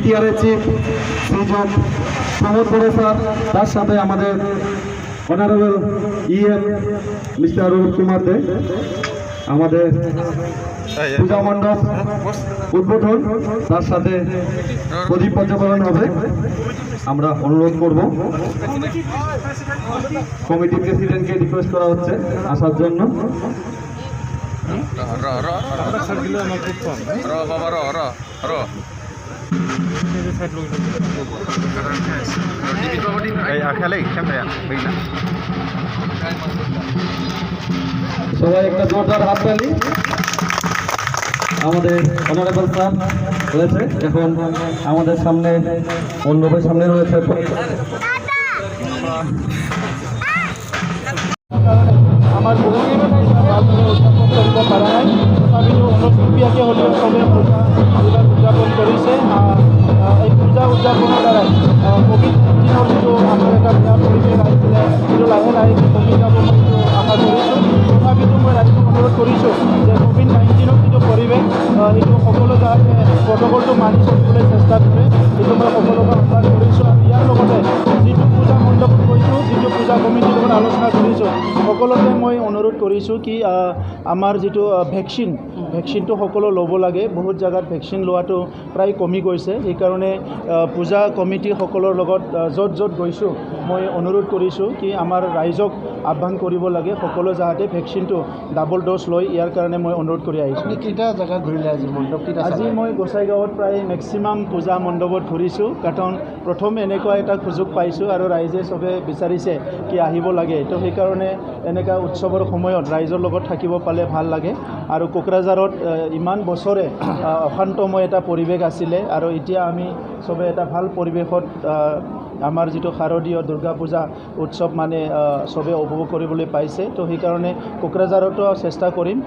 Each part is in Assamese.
পিটিআরের চিফ শ্রীযুক্ত প্রমোদ বড় স্যার, তার সাথে আমাদের honourable EM mister Arup Kumar Dey, আমাদের পূজা মণ্ডপ উদ্বোধন, তার সাথে প্রদীপ প্রজ্বলন হবে। আমরা অনুরোধ করব, কমিটি প্রেসিডেন্টকে রিকোয়েস্ট করা হচ্ছে আসার জন্য। সবাই একটা জোরদার হাততালি। আমাদের অনারেবল স্যার রয়েছে এখন আমাদের সামনে, মণ্ডপের সামনে রয়েছে। আমার উদযাপন কৰিব পৰা নাই, তথাপিও অনুপ্ৰিয়াকৈ হ'লেও চবে উদযাপন কৰিছে। এই পূজা উদযাপনৰ দ্বাৰাই কোভিড-19 যিটো আমাৰ এটা বেয়া পৰিৱেশ আহিছিলে, সেইটো লাহে লাহে কমি যাব বুলি আশা কৰিছোঁ। তথাপিতো মই ৰাইজক অনুৰোধ কৰিছোঁ যে কোভিড-19 যিটো পৰিৱেশ, সেইটো সকলো যাতে প্ৰট'কলটো মানি চলিবলৈ চেষ্টা কৰে, সেইটো মই সকলোকে আহ্বান কৰিছোঁ। আৰু ইয়াৰ লগতে যিটো পূজা মণ্ডপত গৈছোঁ, যিটো পূজা কমিটিৰ লগত আলোচনা কৰিছোঁ, সকলোকে মই অনুৰোধ কৰিছোঁ কি আমাৰ যিটো ভেকচিনটো সকলো ল'ব লাগে। বহুত জেগাত ভেকচিন লোৱাটো প্ৰায় কমি গৈছে। সেইকাৰণে পূজা কমিটিসকলৰ লগত য'ত য'ত গৈছোঁ মই অনুৰোধ কৰিছোঁ কি আমাৰ ৰাইজক আহ্বান কৰিব লাগে সকলো যাতে ভেকচিনটো ডাবল ড'জ লয়। ইয়াৰ কাৰণে মই অনুৰোধ কৰি আহিছোঁ। কেইটা জেগাত ঘূৰিলে আজি মণ্ডপ? আজি মই গোসাইগাঁৱত প্ৰায় মেক্সিমাম পূজা মণ্ডপত ঘূৰিছোঁ, কাৰণ প্ৰথম এনেকুৱা এটা সুযোগ পাইছোঁ আৰু ৰাইজে চবে বিচাৰিছে কি আহিব লাগে। তো সেইকাৰণে এনেকুৱা উৎসৱৰ সময়ত ৰাইজৰ লগত থাকিব পালে ভাল লাগে। আৰু কোকৰাঝাৰত ইমান বছৰে অশান্তময় এটা পৰিৱেশ আছিলে, আৰু এতিয়া আমি চবে এটা ভাল পৰিৱেশত আমাৰ যিটো শাৰদীয় দুৰ্গা পূজা উৎসৱ মানে চবে উপভোগ কৰিবলৈ পাইছে। তো সেইকাৰণে কোকৰাঝাৰতো চেষ্টা কৰিম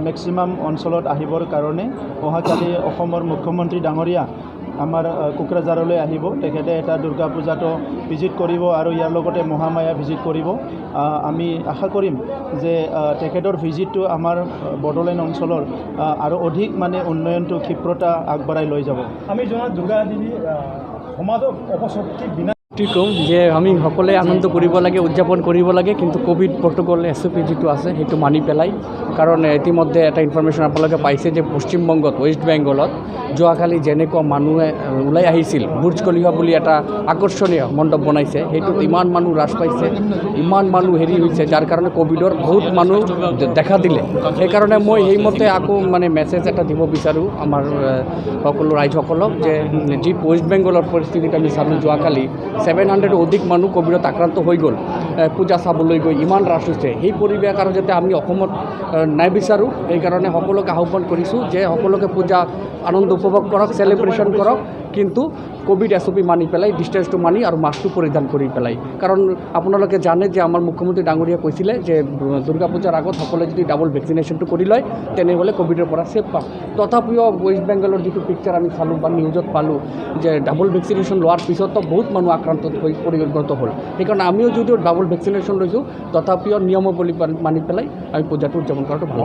মেক্সিমাম অঞ্চলত আহিবৰ কাৰণে। অহাকালি অসমৰ মুখ্যমন্ত্ৰী ডাঙৰীয়া আমাৰ কোকৰাঝাৰলৈ আহিব, তেখেতে এটা দুৰ্গা পূজাটো ভিজিট কৰিব আৰু ইয়াৰ লগতে মহামায়া ভিজিট কৰিব। আমি আশা কৰিম যে তেখেতৰ ভিজিটটো আমাৰ বড়োলেণ্ড অঞ্চলৰ আৰু অধিক মানে উন্নয়নটো ক্ষিপ্ৰতা আগবঢ়াই লৈ যাব। আমি জনা দুৰ্গা দেৱী সমাজক অপশক্তি বিনা কম যে আমি সকলোৱে আনন্দ কৰিব লাগে, উদযাপন কৰিব লাগে, কিন্তু কোভিড প্ৰট'কল SOP যিটো আছে সেইটো মানি পেলাই। কাৰণ ইতিমধ্যে এটা ইনফৰমেশ্যন আপোনালোকে পাইছে যে পশ্চিমবংগত, ৱেষ্ট বেংগলত যোৱাকালি যেনেকুৱা মানুহে ওলাই আহিছিল, বুৰ্জ খলিফা বুলি এটা আকৰ্ষণীয় মণ্ডপ বনাইছে, সেইটোত ইমান মানুহ হ্ৰাস পাইছে, ইমান মানুহ হেৰি হৈছে, যাৰ কাৰণে কোভিডৰ বহুত মানুহ দেখা দিলে। সেইকাৰণে মই সেইমতে আকৌ মানে মেছেজ এটা দিব বিচাৰোঁ আমাৰ সকলো ৰাইজসকলক যে যি ৱেষ্ট বেংগলৰ পৰিস্থিতিত আমি চালোঁ, যোৱাকালি 700 অধিক মানুহ কোভিডত আক্ৰান্ত হৈ গ'ল পূজা চাবলৈ গৈ, ইমান হ্ৰাস হৈছে। সেই পৰিৱেশ আৰু যাতে আমি অসমত নাই বিচাৰোঁ, সেইকাৰণে সকলোকে আহ্বান কৰিছোঁ যে সকলোকে পূজা আনন্দ উপভোগ কৰক, চেলিব্ৰেশ্যন কৰক, কিন্তু কোভিড SOP মানি পেলাই, ডিষ্টেঞ্চটো মানি আৰু মাস্কটো পৰিধান কৰি পেলাই। কাৰণ আপোনালোকে জানে যে আমাৰ মুখ্যমন্ত্ৰী ডাঙৰীয়া কৈছিলে যে দুৰ্গা পূজাৰ আগত সকলোৱে যদি ডাবল ভেকচিনেশ্যনটো কৰি লয় তেনেহ'লে কোভিডৰ পৰা ছেফ পাম। তথাপিও ৱেষ্ট বেংগলৰ যিটো পিকচাৰ আমি চালোঁ বা নিউজত পালোঁ যে ডাবল ভেকচিনেশ্যন লোৱাৰ পিছতো বহুত মানুহ আক্ৰান্ত হৈ পৰিগণিত হ'ল। সেইকাৰণে আমিও যদিও ডাবল ভেকচিনেশ্যন লৈছোঁ, তথাপিও নিয়মাৱলী মানি পেলাই আমি পূজাটো উদযাপন কৰাটো ভাল।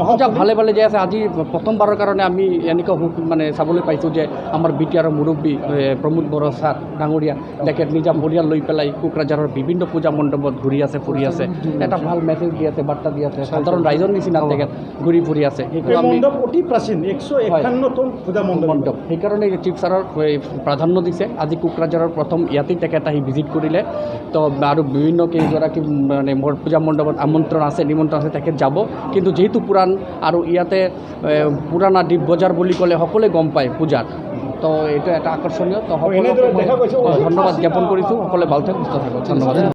পূজা ভালে ভালে যাই আছে। আজি প্ৰথমবাৰৰ কাৰণে আমি এনেকুৱা মানে চাবলৈ পাইছোঁ যে আমাৰ BTR মুৰব্বী প্ৰমোদ বড় ছাৰ ডাঙৰীয়া তেখেত নিজা পৰিয়াল লৈ পেলাই কোকৰাঝাৰৰ বিভিন্ন পূজা মণ্ডপত ঘূৰি আছে, ফুৰি আছে, এটা ভাল মেছেজ দি আছে, বাৰ্তা দি আছে। সাধাৰণ ৰাইজৰ নিচিনা তেখেত ঘূৰি ফুৰি আছে। সেইটো আমি অতি প্ৰাচীন 151তম পূজা মণ্ডপ, সেইকাৰণে চিফ ছাৰৰ প্ৰাধান্য দিছে। আজি কোকৰাঝাৰৰ প্ৰথম ইয়াতেই তেখেত আহি ভিজিট কৰিলে। তো আৰু বিভিন্ন কেইগৰাকী মানে মোৰ পূজা মণ্ডপত নিমন্ত্ৰণ আছে, তেখেত যাব। কিন্তু যিহেতু পুৰাণ আৰু ইয়াতে পুৰাণা দ্বীপ বজাৰ বুলি ক'লে সকলোৱে গম পায় পূজাত, তো এইটো এটা আকৰ্ষণীয়। তো সকলোকে ধন্যবাদ জ্ঞাপন কৰিছোঁ। সকলোৱে ভাল থাকক, সুস্থ থাকক। ধন্যবাদ।